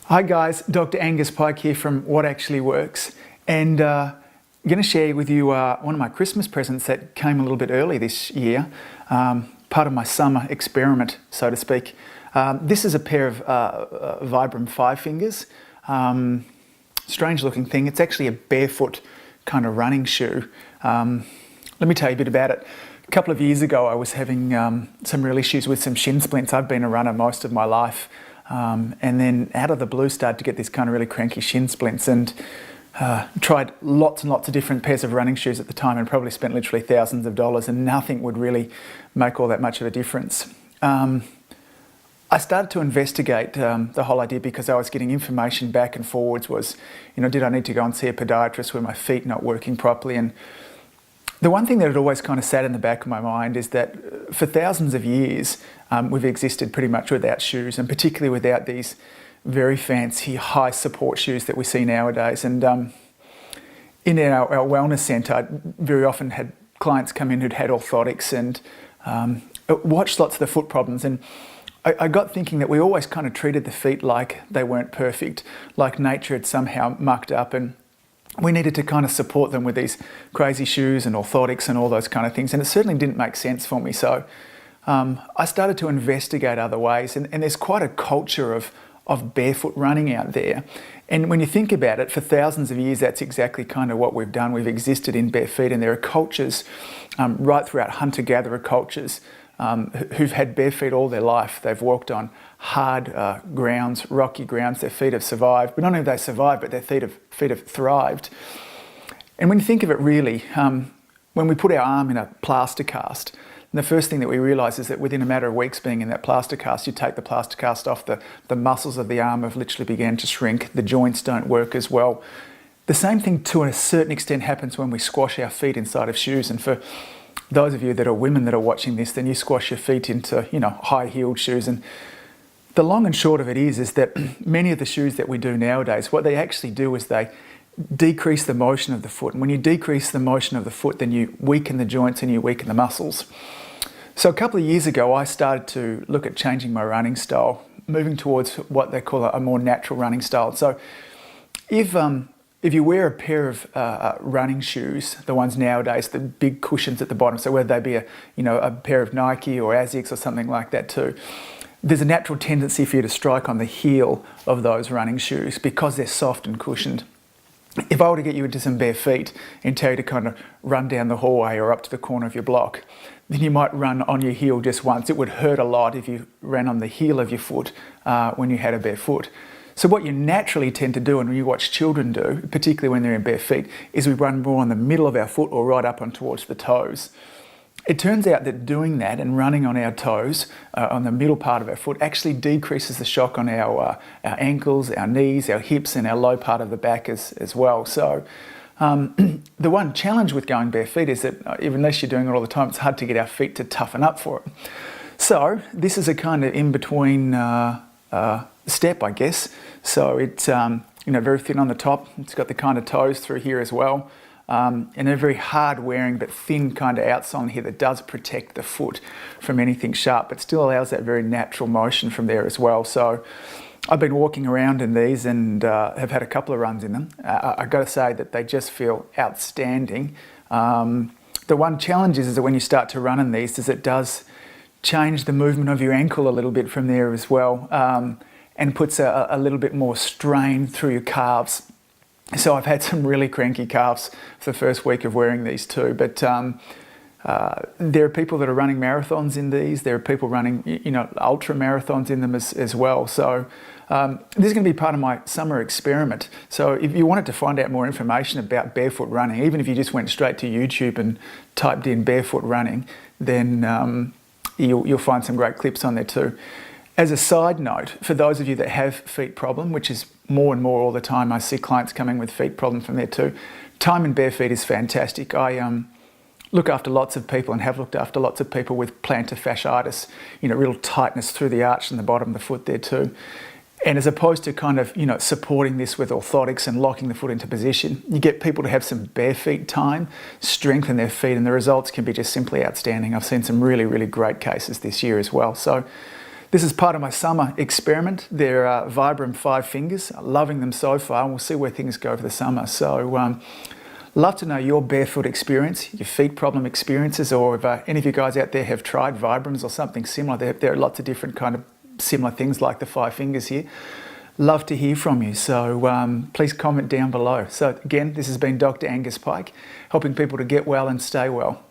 Hi guys, Dr. Angus Pike here from What Actually Works, and I'm going to share with you one of my Christmas presents that came a little bit early this year, part of my summer experiment, so to speak. This is a pair of Vibram 5 fingers. Strange looking thing. It's actually a barefoot kind of running shoe. Let me tell you a bit about it. A couple of years ago I was having some real issues with some shin splints. I've been a runner most of my life. And then out of the blue started to get this kind of really cranky shin splints, and tried lots and lots of different pairs of running shoes at the time and probably spent literally thousands of dollars, and nothing would really make all that much of a difference. I started to investigate the whole idea because I was getting information back and forwards was, did I need to go and see a podiatrist? Were my feet not working properly? And the one thing that had always kind of sat in the back of my mind is that for thousands of years, we've existed pretty much without shoes, and particularly without these very fancy high support shoes that we see nowadays. And in our wellness centre, I very often had clients come in who'd had orthotics and watched lots of the foot problems. And I got thinking that we always kind of treated the feet like they weren't perfect, like nature had somehow mucked up, and we needed to kind of support them with these crazy shoes and orthotics and all those kind of things. And it certainly didn't make sense for me. So I started to investigate other ways. And there's quite a culture of barefoot running out there. And when you think about it, for thousands of years, that's exactly kind of what we've done. We've existed in bare feet. And there are cultures right throughout hunter-gatherer cultures who've had bare feet all their life. They've walked on hard grounds, rocky grounds. Their feet have survived. But not only have they survived, but their feet have thrived. And when you think of it really, when we put our arm in a plaster cast, the first thing that we realise is that within a matter of weeks being in that plaster cast, you take the plaster cast off, the muscles of the arm have literally began to shrink, the joints don't work as well. The same thing to a certain extent happens when we squash our feet inside of shoes. And for those of you that are women that are watching this, then you squash your feet into, high-heeled shoes. And the long and short of it is that many of the shoes that we do nowadays, what they actually do is they decrease the motion of the foot. And when you decrease the motion of the foot, then you weaken the joints and you weaken the muscles. So a couple of years ago, I started to look at changing my running style, moving towards what they call a more natural running style. So if you wear a pair of running shoes, the ones nowadays, the big cushions at the bottom, so whether they be a pair of Nike or Asics or something like that too, there's a natural tendency for you to strike on the heel of those running shoes because they're soft and cushioned. If I were to get you into some bare feet and tell you to kind of run down the hallway or up to the corner of your block, then you might run on your heel just once. It would hurt a lot if you ran on the heel of your foot when you had a bare foot. So what you naturally tend to do, and when you watch children do, particularly when they're in bare feet, is we run more on the middle of our foot or right up on towards the toes. It turns out that doing that and running on our toes, on the middle part of our foot, actually decreases the shock on our ankles, our knees, our hips, and our low part of the back as well. So the one challenge with going bare feet is that even unless you're doing it all the time, it's hard to get our feet to toughen up for it. So this is a kind of in-between step, I guess. So it's very thin on the top. It's got the kind of toes through here as well. And a very hard wearing but thin kind of outsole on here that does protect the foot from anything sharp, but still allows that very natural motion from there as well. So I've been walking around in these and have had a couple of runs in them. I've got to say that they just feel outstanding. The one challenge is that when you start to run in these, is it does change the movement of your ankle a little bit from there as well, and puts a little bit more strain through your calves. So I've had some really cranky calves for the first week of wearing these too. But there are people that are running marathons in these. There are people running, ultra marathons in them as well. So this is going to be part of my summer experiment. So if you wanted to find out more information about barefoot running, even if you just went straight to YouTube and typed in barefoot running, then you'll find some great clips on there too. As a side note, for those of you that have feet problem, which is more and more all the time, I see clients coming with feet problem from there too. Time in bare feet is fantastic. I look after lots of people and have looked after lots of people with plantar fasciitis, real tightness through the arch and the bottom of the foot there too. And as opposed to kind of, supporting this with orthotics and locking the foot into position, you get people to have some bare feet time, strengthen their feet, and the results can be just simply outstanding. I've seen some really, really great cases this year as well. So This is part of my summer experiment. They're Vibram 5 fingers. Loving them so far, and we'll see where things go for the summer. So love to know your barefoot experience, your feet problem experiences, or if any of you guys out there have tried Vibrams or something similar. There are lots of different kind of similar things like the 5 fingers here. Love to hear from you, so please comment down below. So again, this has been Dr. Angus Pike, helping people to get well and stay well.